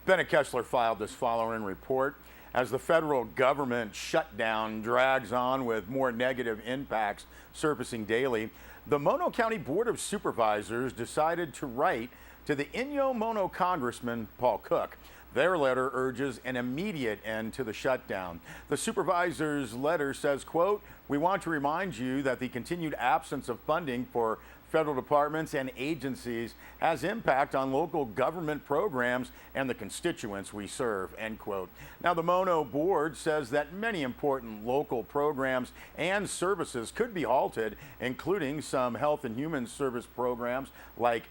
Bennett Kessler filed this following report. As the federal government shutdown drags on with more negative impacts surfacing daily, the Mono County Board of Supervisors decided to write to the Inyo Mono Congressman Paul Cook. Their letter urges an immediate end to the shutdown. The supervisor's letter says, quote, "We want to remind you that the continued absence of funding for federal departments and agencies has impact on local government programs and the constituents we serve," end quote. Now, the Mono board says that many important local programs and services could be halted, including some health and human service programs like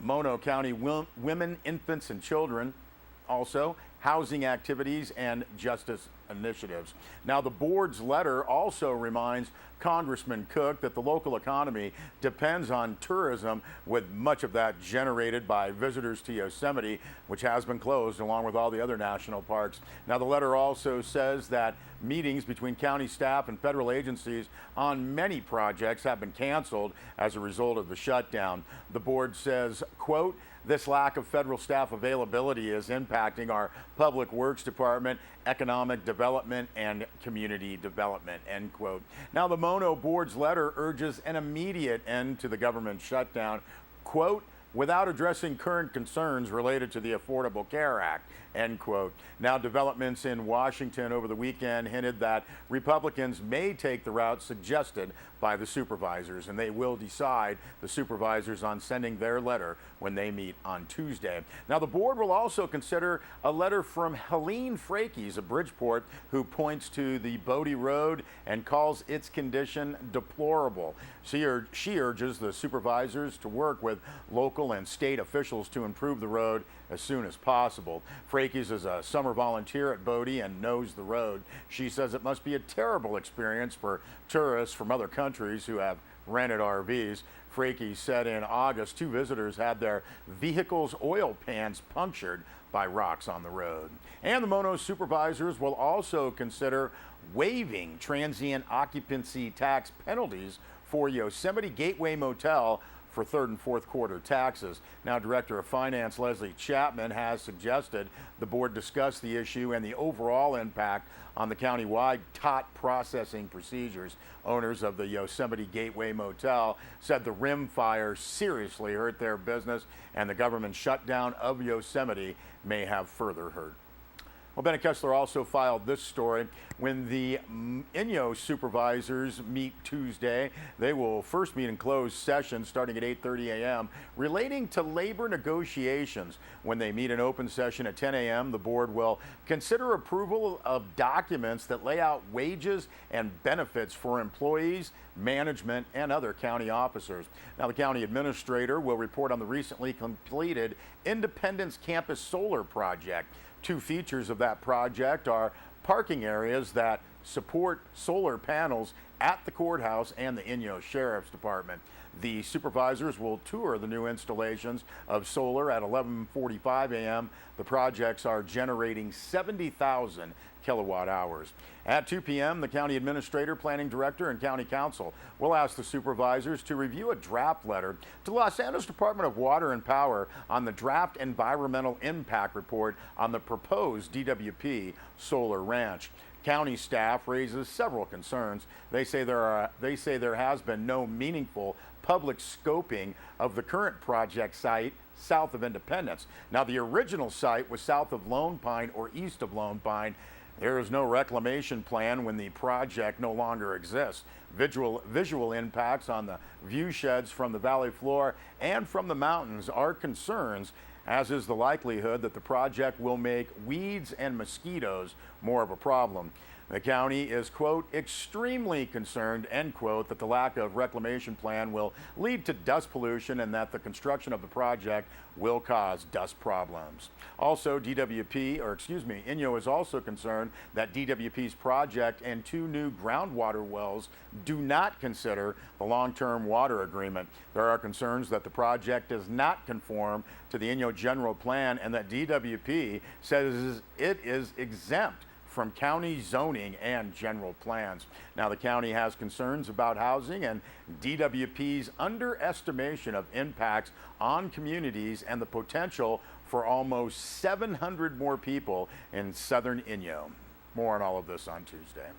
Mono County Women, Infants, and Children, also housing activities and justice initiatives. Now, the board's letter also reminds Congressman Cook that the local economy depends on tourism, with much of that generated by visitors to Yosemite, which has been closed along with all the other national parks. Now, the letter also says that meetings between county staff and federal agencies on many projects have been canceled as a result of the shutdown. The board says, quote, "This lack of federal staff availability is impacting our public works department, economic development, and community development," end quote. Now, the Mono board's letter urges an immediate end to the government shutdown, quote, "without addressing current concerns related to the Affordable Care Act," end quote. Now, developments in Washington over the weekend hinted that Republicans may take the route suggested by the supervisors, and they will decide, the supervisors, on sending their letter when they meet on Tuesday. Now, the board will also consider a letter from Helene Frakes of Bridgeport, who points to the Bodie Road and calls its condition deplorable. She urges the supervisors to work with local and state officials to improve the road as soon as possible. Frakes is a summer volunteer at Bodie and knows the road. She says it must be a terrible experience for tourists from other countries who have rented RVs. Frakes said in August 2 visitors had their vehicle's oil pans punctured by rocks on the road. And the Mono supervisors will also consider waiving transient occupancy tax penalties for Yosemite Gateway Motel for third and fourth quarter taxes. Now, Director of Finance Leslie Chapman has suggested the board discuss the issue and the overall impact on the countywide tot processing procedures. Owners of the Yosemite Gateway Motel said the rim fire seriously hurt their business, and the government shutdown of Yosemite may have further hurt. Well, Bennett Kessler also filed this story. When the Inyo supervisors meet Tuesday, they will first meet in closed session starting at 8:30 a.m. relating to labor negotiations. When they meet in open session at 10 a.m., the board will consider approval of documents that lay out wages and benefits for employees, management, and other county officers. Now, the county administrator will report on the recently completed Independence Campus Solar Project. Two features of that project are parking areas that support solar panels at the courthouse and the Inyo Sheriff's Department. The supervisors will tour the new installations of solar at 11:45 a.m. The projects are generating 70,000 kilowatt hours. At 2 p.m., the county administrator, planning director, and county council will ask the supervisors to review a draft letter to Los Angeles Department of Water and Power on the draft environmental impact report on the proposed DWP solar ranch. County staff raises several concerns. They say there has been no meaningful public scoping of the current project site south of Independence. Now, the original site was south of Lone Pine or east of Lone Pine. There is no reclamation plan when the project no longer exists. Visual impacts on the view sheds from the valley floor and from the mountains are concerns, as is the likelihood that the project will make weeds and mosquitoes more of a problem. The county is, quote, extremely concerned, end quote, that the lack of reclamation plan will lead to dust pollution and that the construction of the project will cause dust problems. Also, Inyo is also concerned that DWP's project and two new groundwater wells do not consider the long-term water agreement. There are concerns that the project does not conform to the Inyo general plan and that DWP says it is exempt from county zoning and general plans. Now, the county has concerns about housing and DWP's underestimation of impacts on communities and the potential for almost 700 more people in southern Inyo. More on all of this on Tuesday.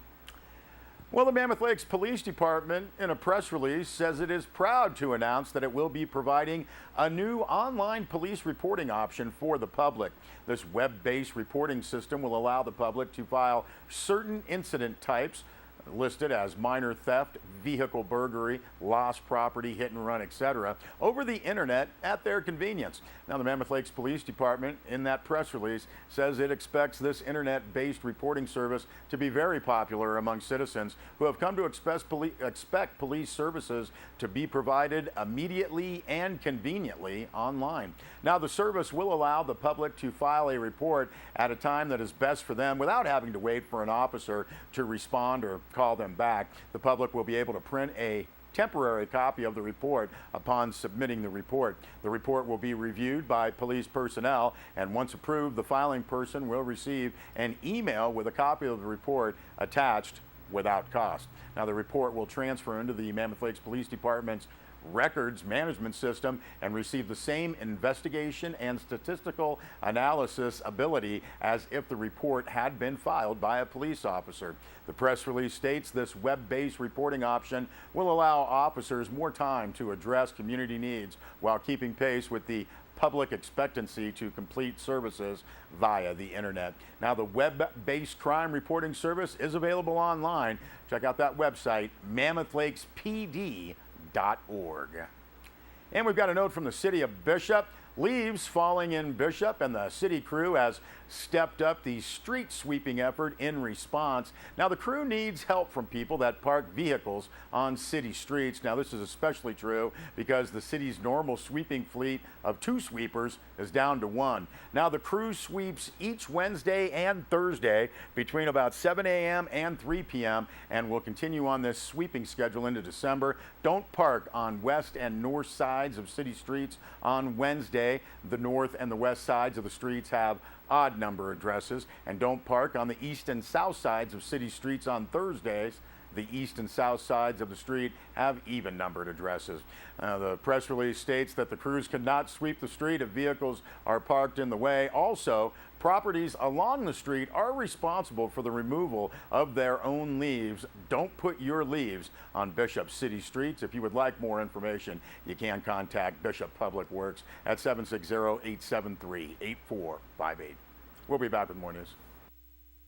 Well, the Mammoth Lakes Police Department, in a press release, says it is proud to announce that it will be providing a new online police reporting option for the public. This web-based reporting system will allow the public to file certain incident types listed as minor theft, vehicle burglary, lost property, hit and run, etc., over the internet at their convenience. Now, the Mammoth Lakes Police Department, in that press release, says it expects this internet-based reporting service to be very popular among citizens who have come to expect police services to be provided immediately and conveniently online. Now, the service will allow the public to file a report at a time that is best for them without having to wait for an officer to respond or call them back. The public will be able to print a temporary copy of the report upon submitting the report. The report will be reviewed by police personnel, and once approved, the filing person will receive an email with a copy of the report attached without cost. Now, the report will transfer into the Mammoth Lakes Police Department's records management system and receive the same investigation and statistical analysis ability as if the report had been filed by a police officer. The press release states this web-based reporting option will allow officers more time to address community needs while keeping pace with the public expectancy to complete services via the internet. Now, the web-based crime reporting service is available online. Check out that website, mammothlakespd.org. And we've got a note from the city of Bishop. Leaves falling in Bishop, and the city crew has stepped up the street sweeping effort in response. Now, the crew needs help from people that park vehicles on city streets. Now, this is especially true because the city's normal sweeping fleet of 2 sweepers is down to 1. Now, the crew sweeps each Wednesday and Thursday between about 7 a.m. and 3 p.m. and will continue on this sweeping schedule into December. Don't park on west and north sides of city streets on Wednesday. The north and the west sides of the streets have odd number addresses, and don't park on the east and south sides of city streets on Thursdays. The east and south sides of the street have even numbered addresses. The press release states that the crews cannot sweep the street if vehicles are parked in the way. Also, properties along the street are responsible for the removal of their own leaves. Don't put your leaves on Bishop city streets. If you would like more information, you can contact Bishop Public Works at 760-873-8458. We'll be back with more news.